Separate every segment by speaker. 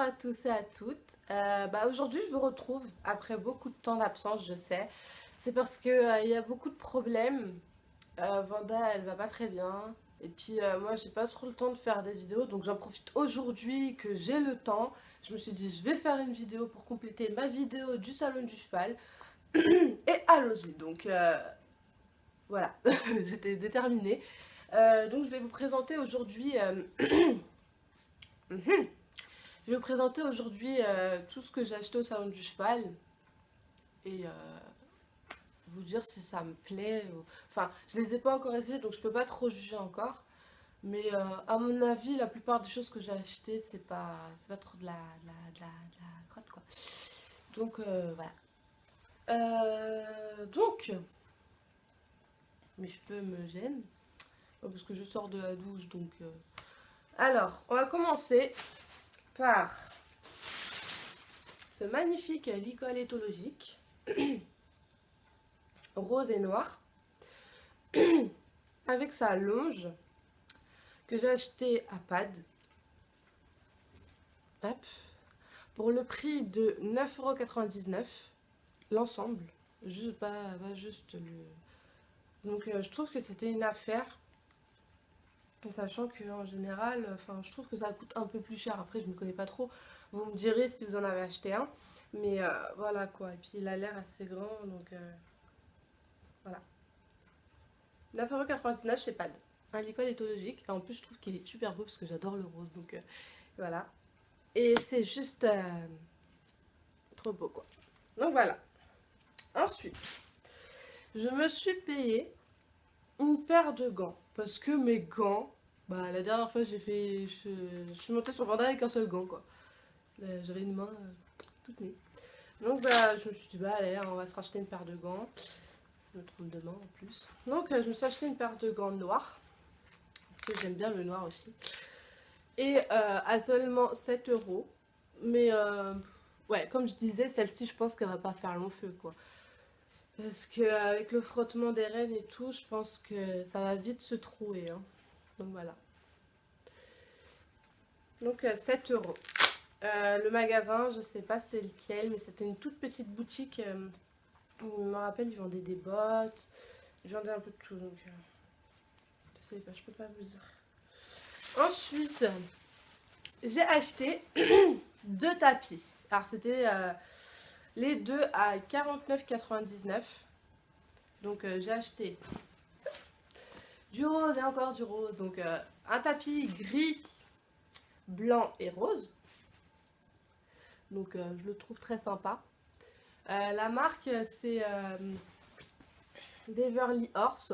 Speaker 1: à tous et à toutes. Aujourd'hui, je vous retrouve après beaucoup de temps d'absence, je sais. C'est parce que il y a beaucoup de problèmes. Vanda, elle va pas très bien. Et puis moi, j'ai pas trop le temps de faire des vidéos, donc j'en profite aujourd'hui que j'ai le temps. Je me suis dit, je vais faire une vidéo pour compléter ma vidéo du salon du cheval et allons-y. Donc voilà, j'étais déterminée. Donc je vais vous présenter aujourd'hui. Je vais vous présenter aujourd'hui tout ce que j'ai acheté au salon du cheval et vous dire si ça me plaît. Enfin, je les ai pas encore essayés donc je peux pas trop juger encore. Mais à mon avis, la plupart des choses que j'ai achetées, c'est pas trop de la crotte quoi. Donc voilà. Donc, mes cheveux me gênent parce que je sors de la douche donc. Alors, on va commencer par ce magnifique licol éthologique rose et noir avec sa longe que j'ai acheté à Pad. Hop. Pour le prix de 9,99 € l'ensemble. Juste, pas juste le. Donc je trouve que c'était une affaire. Sachant qu'en général, je trouve que ça coûte un peu plus cher. Après, je ne connais pas trop. Vous me direz si vous en avez acheté un. Mais voilà quoi. Et puis il a l'air assez grand. Donc voilà. 9,99 € chez Pad. Un licol éthologique. Et en plus, je trouve qu'il est super beau parce que j'adore le rose. Donc voilà. Et c'est juste trop beau quoi. Donc voilà. Ensuite, je me suis payé une paire de gants. Parce que mes gants, la dernière fois je suis montée sur Vanda avec un seul gant quoi. J'avais une main toute nue. Donc je me suis dit allez, on va se racheter une paire de gants. Je me trompe de main en plus. Donc je me suis acheté une paire de gants noirs. Parce que j'aime bien le noir aussi. Et à seulement 7 €. Mais ouais, comme je disais, celle-ci je pense qu'elle va pas faire long feu quoi. Parce qu'avec le frottement des rênes et tout, je pense que ça va vite se trouer. Hein. Donc voilà. Donc 7 €. Le magasin, je sais pas c'est lequel, mais c'était une toute petite boutique. Je me rappelle, ils vendaient des bottes, ils vendaient un peu de tout. Donc je sais pas, je peux pas vous dire. Ensuite, j'ai acheté deux tapis. Alors c'était les deux à 49,99 €. Donc j'ai acheté du rose et encore du rose. Donc un tapis gris, blanc et rose. Donc je le trouve très sympa. La marque c'est Beverly Horse.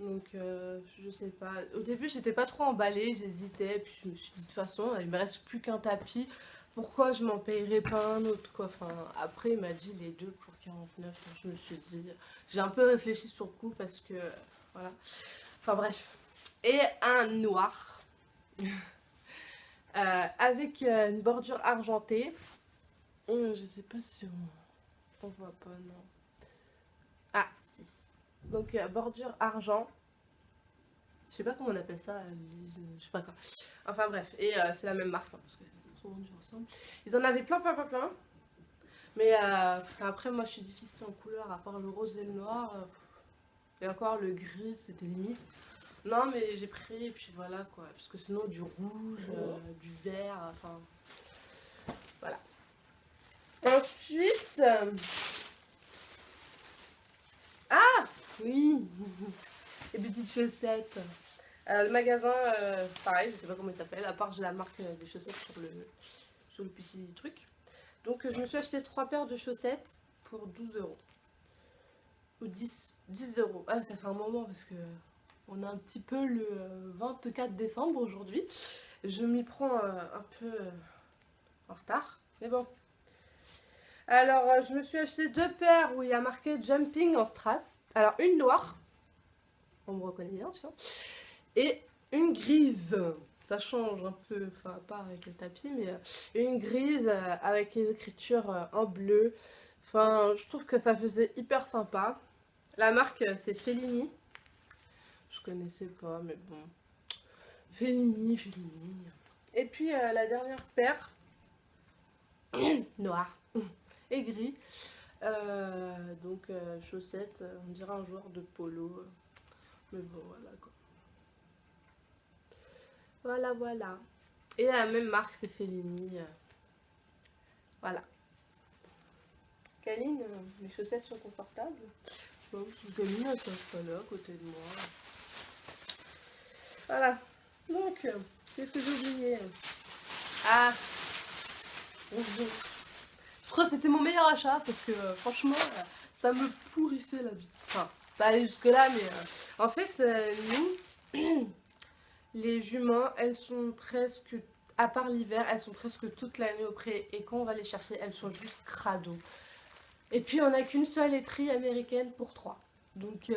Speaker 1: Donc je sais pas. Au début j'étais pas trop emballée, j'hésitais. Puis je me suis dit de toute façon il me reste plus qu'un tapis. Pourquoi je m'en payerais pas un autre quoi. Enfin, après il m'a dit les deux pour 49. Je me suis dit. J'ai un peu réfléchi sur le coup parce que. Voilà. Enfin bref. Et un noir. Avec une bordure argentée. Je sais pas si on voit pas, non. Ah, si. Donc bordure argent. Je sais pas comment on appelle ça. Je sais pas quoi. Enfin bref. Et c'est la même marque. Hein, parce que c'est souvent vendus ensemble. Ils en avaient plein. Mais après, moi, je suis difficile en couleur, à part le rose et le noir. Et encore, le gris, c'était limite. Non, mais j'ai pris, et puis voilà, quoi. Parce que sinon, du rouge, du vert, enfin... Voilà. Ensuite... Ah oui. Les petites chaussettes. Le magasin, pareil, je sais pas comment il s'appelle, à part j'ai la marque des chaussettes sur le petit truc. Donc je me suis acheté 3 paires de chaussettes pour 12 €. Ou 10 €. Ah, ça fait un moment parce que on a un petit peu le 24 décembre aujourd'hui. Je m'y prends un peu en retard, mais bon. Alors je me suis acheté 2 paires où il y a marqué Jumping en strass. Alors une noire, on me reconnaît bien sûr, et une grise. Ça change un peu, enfin pas avec le tapis, mais une grise avec les écritures en bleu. Enfin, je trouve que ça faisait hyper sympa. La marque c'est Fellini. Je connaissais pas, mais bon. Fellini. Et puis la dernière paire, noire et gris. Donc chaussettes, on dirait un joueur de polo. Mais bon, voilà quoi. Voilà, voilà. Et la même marque, c'est Fellini. Voilà. Kaline, mes chaussettes sont confortables. Bon, Kaline, elle s'installe là à côté de moi. Voilà. Donc, qu'est-ce que j'ai oublié? Ah, je crois que c'était mon meilleur achat parce que franchement, ça me pourrissait la vie. Enfin, pas aller jusque-là, mais en fait, nous, les juments, elles sont presque, à part l'hiver, elles sont presque toute l'année au pré. Et quand on va les chercher, elles sont juste crado. Et puis, on n'a qu'une seule laiterie américaine pour 3. Donc,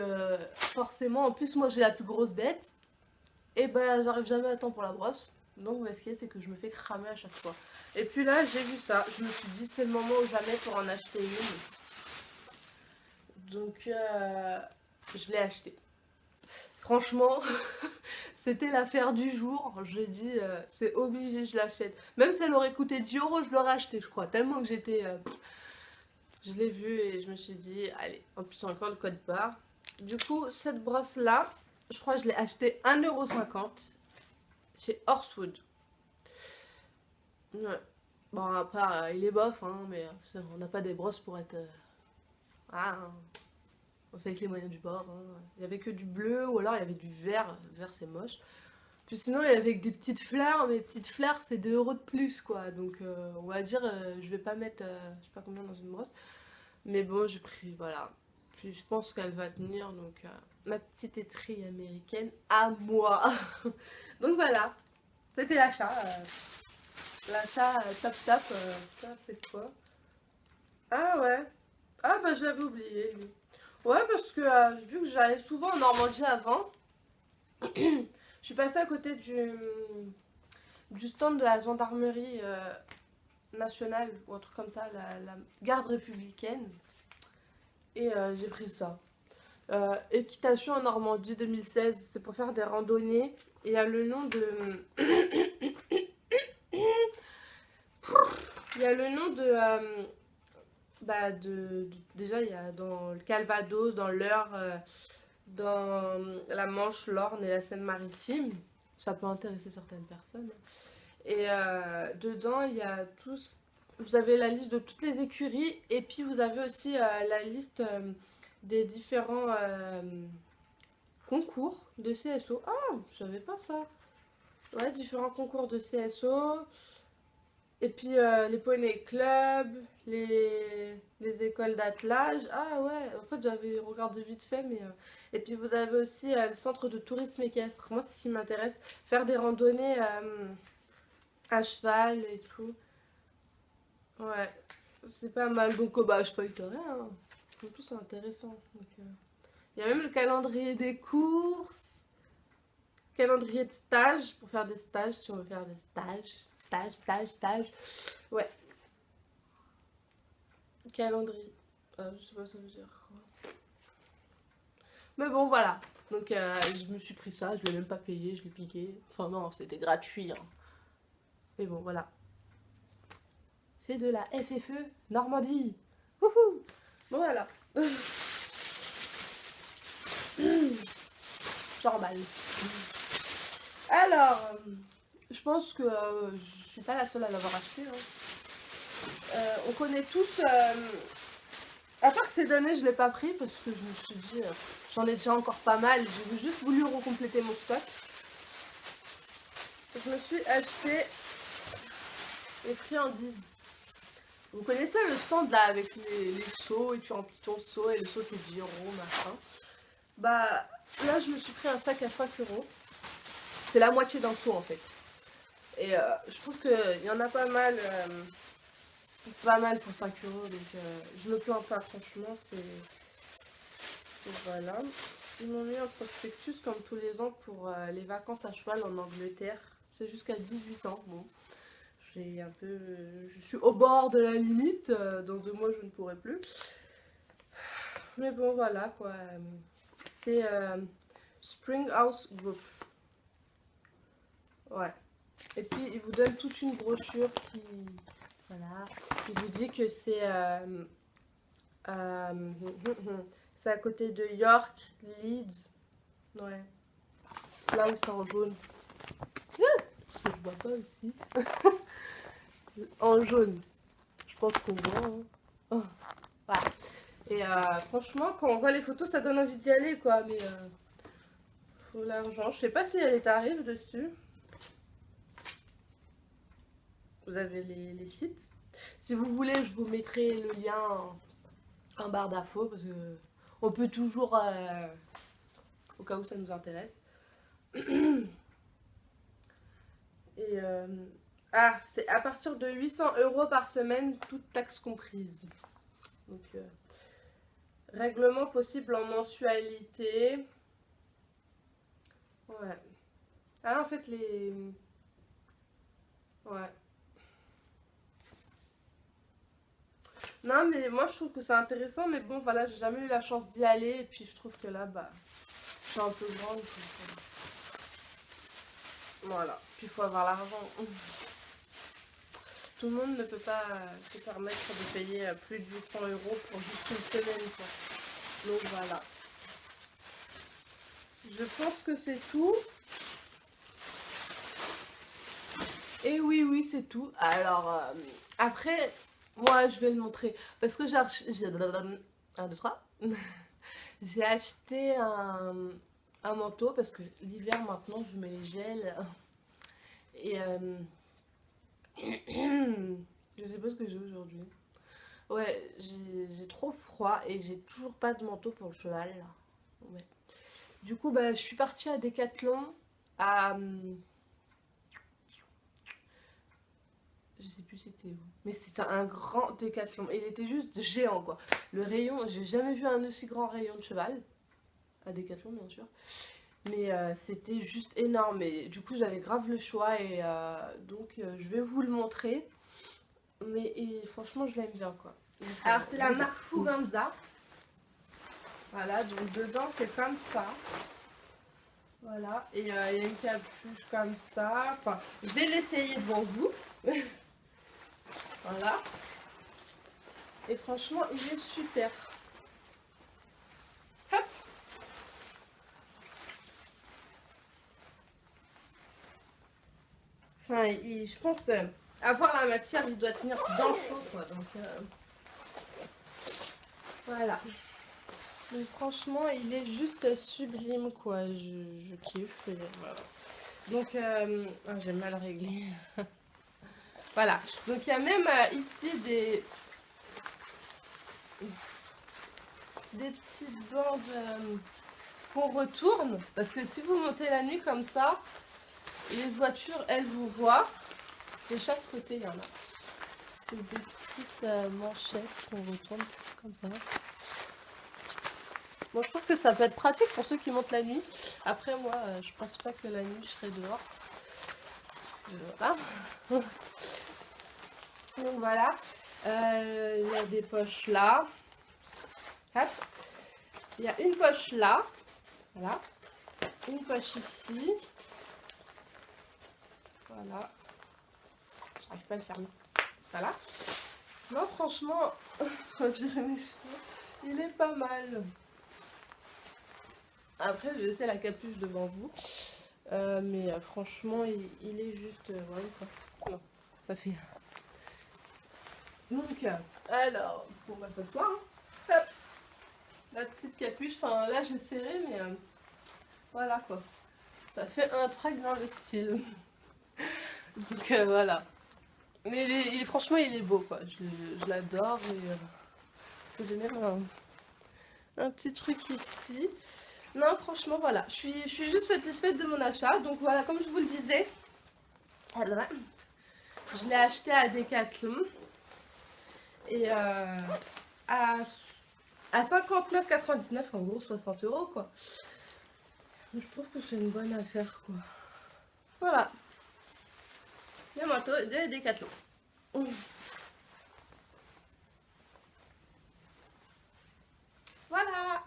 Speaker 1: forcément, en plus, moi, j'ai la plus grosse bête. Et ben, j'arrive jamais à temps pour la brosse. Donc, ce qu'il y a, c'est que je me fais cramer à chaque fois. Et puis là, j'ai vu ça. Je me suis dit, c'est le moment ou jamais pour en acheter une. Donc, je l'ai acheté. Franchement, c'était l'affaire du jour. Je dis, c'est obligé, je l'achète. Même si elle aurait coûté 10 euros, je l'aurais acheté, je crois. Tellement que j'étais... je l'ai vu et je me suis dit, allez, en plus, encore le code barre. Du coup, cette brosse-là, je crois que je l'ai achetée 1,50 € chez Horsewood. Ouais. Bon, après, il est bof, hein, mais on n'a pas des brosses pour être... Ah, on fait avec les moyens du bord. Hein. Il n'y avait que du bleu ou alors il y avait du vert. Le vert, c'est moche. Puis sinon, il y avait des petites fleurs. Mais petites fleurs, c'est 2 € de plus, quoi. Donc, on va dire, je vais pas mettre, je sais pas combien dans une brosse. Mais bon, j'ai pris, voilà. Puis je pense qu'elle va tenir. Donc, ma petite étrie américaine à moi. Donc, voilà. C'était l'achat. L'achat top top. Ça, c'est quoi? Ah ouais. Ah bah, je l'avais oublié, lui. Ouais, parce que vu que j'allais souvent en Normandie avant, je suis passée à côté du stand de la gendarmerie nationale, ou un truc comme ça, la garde républicaine. Et j'ai pris ça. Équitation en Normandie 2016, c'est pour faire des randonnées. Et il y a le nom de... Il y a le nom de... déjà, il y a dans le Calvados, dans l'Eure, dans la Manche, l'Orne et la Seine-Maritime. Ça peut intéresser certaines personnes. Et dedans, il y a tous... Vous avez la liste de toutes les écuries et puis vous avez aussi la liste des différents concours de CSO. Ah, je savais pas ça. Ouais, différents concours de CSO. Et puis les poney clubs, les écoles d'attelage. Ah ouais, en fait j'avais regardé vite fait. Mais et puis vous avez aussi le centre de tourisme équestre. Moi, c'est ce qui m'intéresse. Faire des randonnées à cheval et tout. Ouais, c'est pas mal. Donc bah, je feuilleterai. Hein. En plus, c'est intéressant. Donc, il y a même le calendrier des courses. Calendrier de stage pour faire des stages si on veut faire des stages. Stage. Ouais. Calendrier. Je sais pas ça veut dire quoi. Mais bon, voilà. Donc, je me suis pris ça. Je l'ai même pas payé. Je l'ai piqué. Enfin, non, c'était gratuit. Hein. Mais bon, voilà. C'est de la FFE Normandie. Wouhou. Bon, voilà. Normal. Alors, je pense que je suis pas la seule à l'avoir acheté. Hein. On connaît tous. À part que ces données, je l'ai pas pris parce que je me suis dit, j'en ai déjà encore pas mal. J'ai juste voulu recompléter mon stock. Je me suis acheté les friandises. Vous connaissez le stand là avec les seaux et tu remplis ton seau et le seau c'est 10 €, machin. Bah là, je me suis pris un sac à 5 €. C'est la moitié d'un seau en fait. Et je trouve qu'il y en a pas mal pour 5 €. Donc je me plains pas, franchement. Voilà. Ils m'ont mis un prospectus comme tous les ans pour les vacances à cheval en Angleterre. C'est jusqu'à 18 ans. Bon, je suis au bord de la limite. Dans 2 mois, je ne pourrai plus. Mais bon, voilà quoi. C'est Spring House Group. Ouais. Et puis il vous donne toute une brochure qui... Voilà. Il vous dit que c'est... c'est à côté de York, Leeds. Ouais. Là où c'est en jaune. Parce que je vois pas aussi. En jaune. Je pense qu'on voit. Hein. Oh. Voilà. Et franchement, quand on voit les photos, ça donne envie d'y aller, quoi. Mais faut l'argent. Je sais pas s'il y a des tarifs dessus. Vous avez les sites. Si vous voulez, je vous mettrai le lien en barre d'infos parce que on peut toujours, au cas où ça nous intéresse. Et c'est à partir de 800 € par semaine, toutes taxes comprises. Donc, règlement possible en mensualité. Ouais. Ah, en fait, les... Ouais. Non, mais moi, je trouve que c'est intéressant. Mais bon, voilà, j'ai jamais eu la chance d'y aller. Et puis, je trouve que là, bah, je suis un peu grande. Donc, voilà. Puis, il faut avoir l'argent. Tout le monde ne peut pas se permettre de payer plus de 800 € pour juste une semaine, quoi. Donc, voilà. Je pense que c'est tout. Et oui, oui, c'est tout. Alors, après, moi, je vais le montrer. Parce que j'ai... 1, 2, 3. J'ai acheté un manteau parce que l'hiver, maintenant, je mets les gels. Et... je sais pas ce que j'ai aujourd'hui. Ouais, j'ai trop froid et j'ai toujours pas de manteau pour le cheval. Ouais. Du coup, bah, je suis partie à Decathlon à... je sais plus c'était où. Mais c'était un grand Decathlon. Et il était juste géant, quoi. Le rayon, j'ai jamais vu un aussi grand rayon de cheval. À Decathlon, bien sûr. Mais c'était juste énorme. Et du coup, j'avais grave le choix. Et donc, je vais vous le montrer. Mais franchement, je l'aime bien, quoi. Donc, alors, c'est la marque Fuganza. Voilà, donc dedans, c'est comme ça. Voilà, et il y a une capuche comme ça. Enfin, je vais l'essayer devant vous. Voilà. Et franchement, il est super. Hop. Enfin, je pense, avoir la matière, il doit tenir bien chaud, quoi. Donc, voilà. Donc, franchement, il est juste sublime, quoi. Je kiffe. Et voilà. Donc, oh, j'ai mal réglé. Voilà. Donc, il y a même ici des petites bandes qu'on retourne. Parce que si vous montez la nuit comme ça, les voitures, elles vous voient. De chaque côté, il y en a. C'est des petites manchettes qu'on retourne comme ça. Bon, je trouve que ça peut être pratique pour ceux qui montent la nuit. Après, moi, je pense pas que la nuit, je serai dehors. Voilà. Donc, voilà. Il y a des poches là. Hop. Il y a une poche là. Voilà. Une poche ici. Voilà. J'arrive pas à le fermer. Voilà. Non, franchement, il est pas mal. Après, je laisser la capuche devant vous. Mais franchement, il est juste... voilà, quoi. Non, ça fait... Donc, alors, on va s'asseoir. Hein. Hop. La petite capuche. Enfin, là, j'ai serré, mais... voilà, quoi. Ça fait un truc dans le style. Donc, voilà. Mais franchement, il est beau, quoi. Je l'adore. J'ai même un petit truc ici. Non, franchement, voilà. Je suis juste satisfaite de mon achat. Donc, voilà, comme je vous le disais, je l'ai acheté à Decathlon. Et à 59,99 €, en gros, 60 €, quoi. Je trouve que c'est une bonne affaire, quoi. Voilà. Le manteau de Decathlon. Voilà.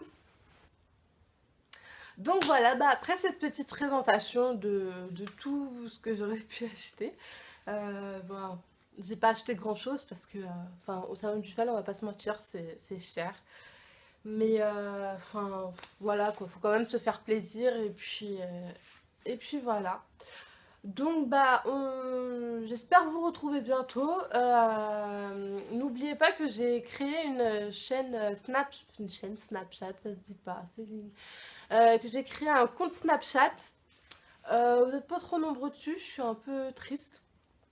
Speaker 1: Donc voilà, bah après cette petite présentation de tout ce que j'aurais pu acheter, bon, j'ai pas acheté grand chose parce que, enfin, au salon du cheval, on va pas se mentir, c'est cher. Mais, enfin, voilà quoi, faut quand même se faire plaisir et puis voilà. Donc bah j'espère vous retrouver bientôt. N'oubliez pas que j'ai créé une chaîne une chaîne Snapchat, ça se dit pas, Céline. Que j'ai créé un compte Snapchat. Vous n'êtes pas trop nombreux dessus, je suis un peu triste,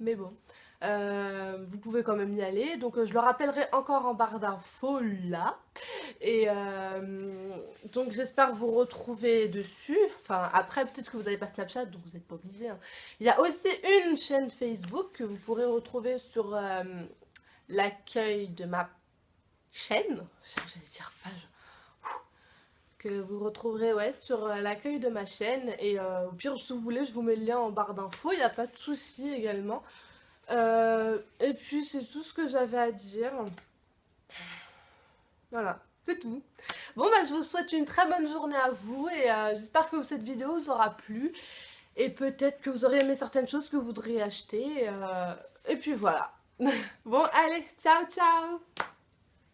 Speaker 1: mais bon. Vous pouvez quand même y aller. Donc je le rappellerai encore en barre d'infos là. Et donc j'espère vous retrouver dessus. Enfin après peut-être que vous n'avez pas Snapchat donc vous n'êtes pas obligé. Hein. Il y a aussi une chaîne Facebook que vous pourrez retrouver sur l'accueil de ma chaîne. J'allais dire page. Que vous retrouverez ouais, sur l'accueil de ma chaîne. Et au pire si vous voulez je vous mets le lien en barre d'infos. Il n'y a pas de souci également. Et puis c'est tout ce que j'avais à dire. Voilà. C'est tout. Bon bah je vous souhaite une très bonne journée à vous et j'espère que cette vidéo vous aura plu et peut-être que vous aurez aimé certaines choses que vous voudriez acheter et puis voilà. Bon allez, ciao ciao.